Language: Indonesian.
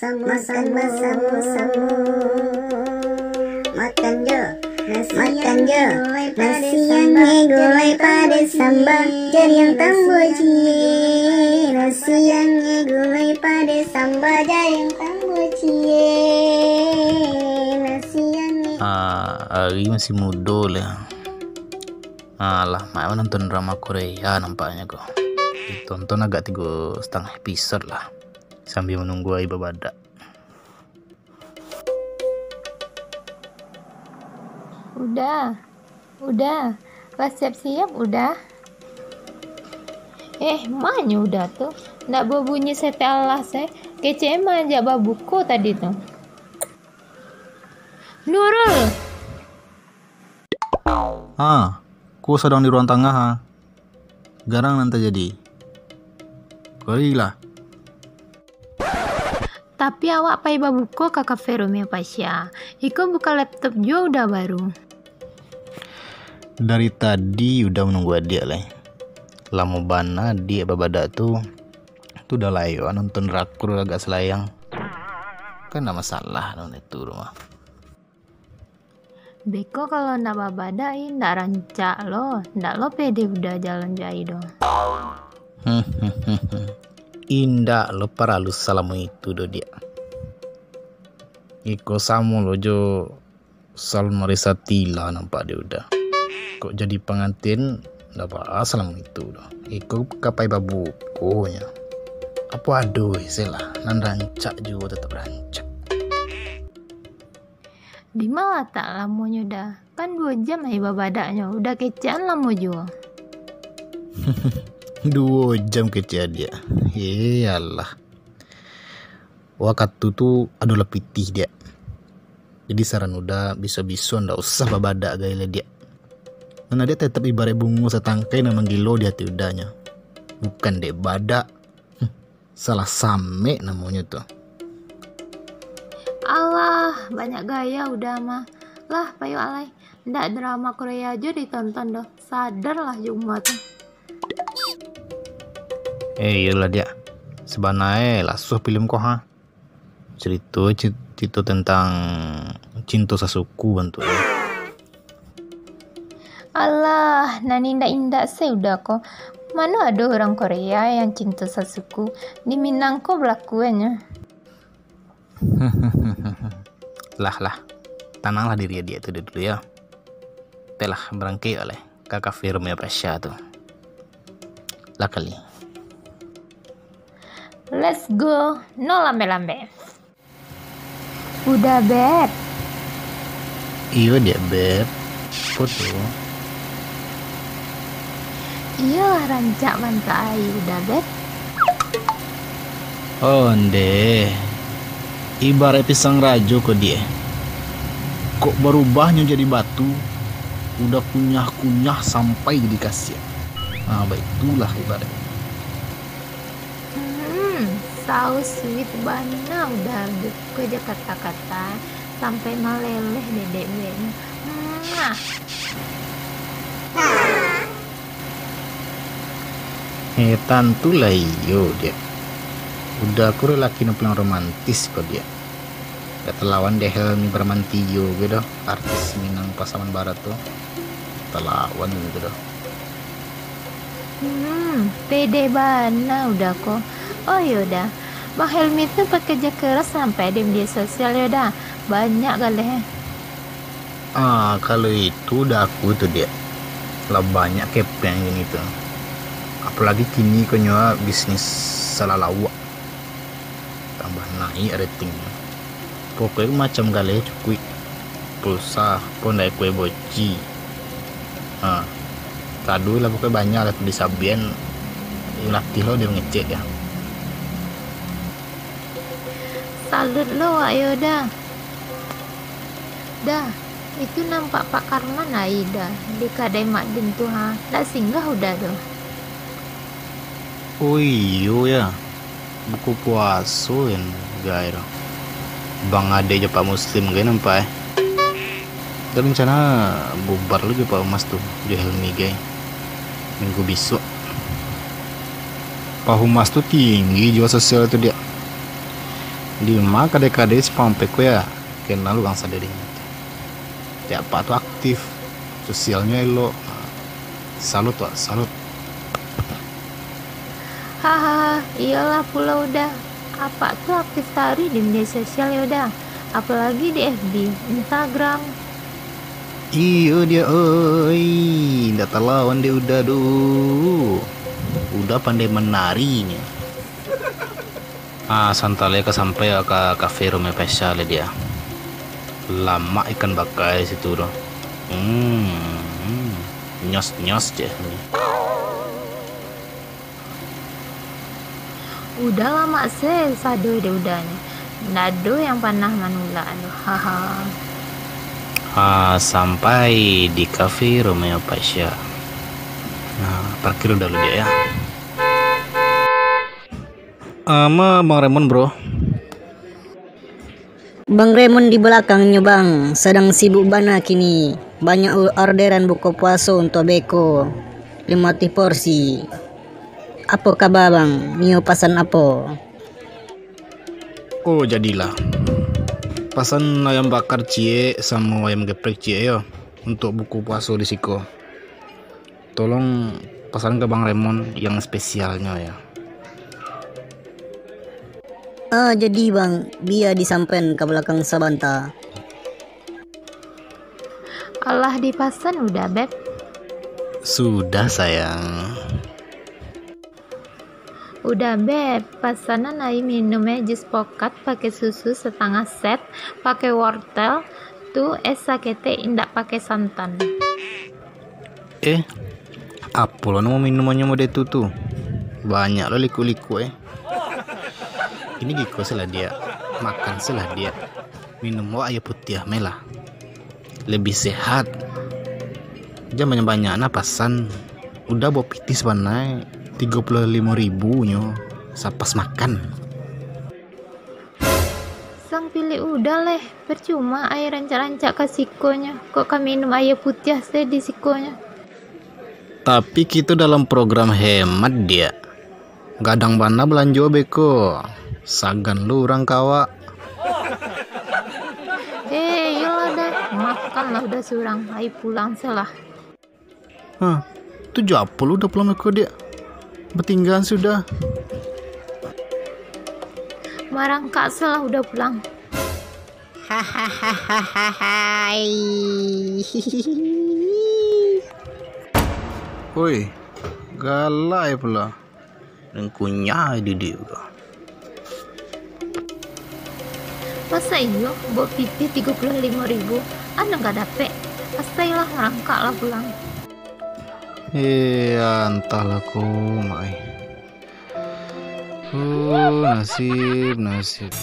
Makan bersama-sama. Makan jo. Makan jo. Nasi yang gulai pada sambal. Jari yang tambah cie. Nasi yang gulai pada sambal. Jari yang tambah cie. Nasi yang Hari masih muda lah. Alah, mau nonton drama Korea nampaknya kok. Ditonton agak 3,5 episode lah, sambil menunggu Aiba Badak. Udah, lah siap-siap udah. Mana udah tuh, ndak berbunyi setelah saya kece aja babuku tadi tuh. Nurul, Ku sedang di ruang tengah. Garang nanti jadi. Baiklah. tapi awak pai babuku ke kafe Romeo Pasha. Iko buka laptop juga udah baru. Dari tadi udah menunggu adik lah. Lama bana dia Babadak tuh udah layo nonton drakor agak selayang. Kan enggak masalah nonton itu rumah. Beko kalau ndak babadain ndak rancak lo, ndak lo pede udah jalan jai dong. Indah lo paralu salamu itu do dia. Iko samu lo jo sal Marisa Tila nampak dia udah. Kok jadi pengantin ndak apa salamu itu do. Iko kapai babukunya. Apa aduh selah nan rancak juga tetap rancak. Di mana tak lamunya dah, kan 2 jam babadaknya udah kecean lamu juga. 2 jam kecil dia. Iyalah. Waktu tuh adalah pitih dia. Jadi saran udah bisa-bisa ndak usah babadak gaya dia. Karena dia tetap ibarat bunga setangkai nama gilo di hati udahnya. Bukan dek badak. Salah same namanya tuh. Alah, banyak gaya udah mah. Lah, payu alay. Ndak drama Korea aja ditonton doh. Sadar lah Juma tuh. Iyalah dia. Sebenarnya lah film kok cerita tentang cinta sasuku bantu. Alah, nani indak saya udah kok. Mana ada orang Korea yang cinta sasuku di Minang kok berlakuannya. lah tenanglah diri dia itu dulu ya. Telah berangkai oleh kakak firma Pasha tuh lah kali. Let's go, no lambe-lambe. Udah beb. Iya dia beb. Foto. Iya rancak bantai udah beb. Oh ndeh. Ibarat pisang rajo kok dia. Kok berubahnya jadi batu. Udah kunyah-kunyah sampai jadi kasir. Baik itulah ibarat. Saus sweet bana udah buku aja kata-kata sampai meleleh dedek ben. Tentu lah iyo dia. Udah aku lelaki yang romantis kok dia. Gak terlawan deh Helmi Bramantio gitu. Artis Minang Pasaman Barat tuh. Terlawan gitu doh. Pede bana udah kok. Oh yaudah, Bang Helmi tuh pekerja keras sampai di media sosial yaudah. Banyak kali. Kalau itu udah aku tuh dia. Lah banyak yang gini tuh. Apalagi kini konyol bisnis salah lawak. Tambah naik ratingnya. Pokoknya macam gale cukup pulsa pun naik kue boci. Tadu lah pokoknya banyak lah di Sabian. Latih lo dia ngecek ya. Salut lo ayo dah. Dah, itu nampak Pak Karman Aida di Kadai Makdin tuh dah singgah udah tuh. Oh iyo ya. Buku puasa yang gairah. Bang Ade aja Pak Muslim gak nampak Dan rencana bubar lu juga Pak Mas tuh di Helmi gay. Minggu besok. Pak Humas tuh tinggi jiwa sosial itu dia. Lima kade-kade sepampek ya kenal bangsa dirinya. Tiap apa tuh aktif, sosialnya elo. Salut tuh, salut. Hahaha, iyalah pula udah. Apa tuh aktif tari di media sosial ya udah. Apalagi di FB, Instagram. Iyo dia, oi, ndak terlawan dia udah udah pandai menarinya. Santale ke sampai ke kafe Rome Pesale dia. Lama ikan bakar situ doh. Nyos deh nih. Udah lama sih sado deh udah nih. Nado yang panah manula aduh haha. Sampai di kafe Romeo Pasha. Nah, parkir dulu dia ya. Sama Bang Raymond bro. Bang Raymond di belakangnya bang, sedang sibuk bana kini. Banyak orderan buka puasa untuk beko 50 porsi. Apa kabar bang? Mio pesan apa? Oh jadilah. Pesan ayam bakar cie sama ayam geprek cie ya untuk buku puasa di Siko. Tolong pesan ke Bang Raymond yang spesialnya ya. Jadi bang, biar disampein ke belakang Sabanta. Allah dipasan udah beb. Sudah sayang. Udah beb, pesanan air minumnya jus pokat pakai susu setengah set, pakai wortel, tuh es sakete indak pakai santan. Apa lo mau minumannya mode itu tuh? Banyak lo liku-liku Ini giko salah dia, makan salah dia, minum air putih melah. Lebih sehat. Jangan banyak-banyak napasan. Udah bawa pitis panai 35.000 nyo sapas makan. Sang pilih udah leh, percuma air rancak-rancak ke sikonya. Kok kami minum air putih sih di sikonya. Tapi kita dalam program hemat dia. Gadang bana belanja beko. Sagan lu orang kawa. Yolah deh, makan lah udah surang. Ayo pulang salah. 70 udah pulang meko dia. Bertinggal sudah. Marangkak salah udah pulang. Hahaha. Woi, galai pula. Dan kunyah di dia juga. Masa iyo, bawa pipi 35.000. Anda nggak dapet. Pastailah marangkak lah pulang. Entahlah ku mai. Nasib.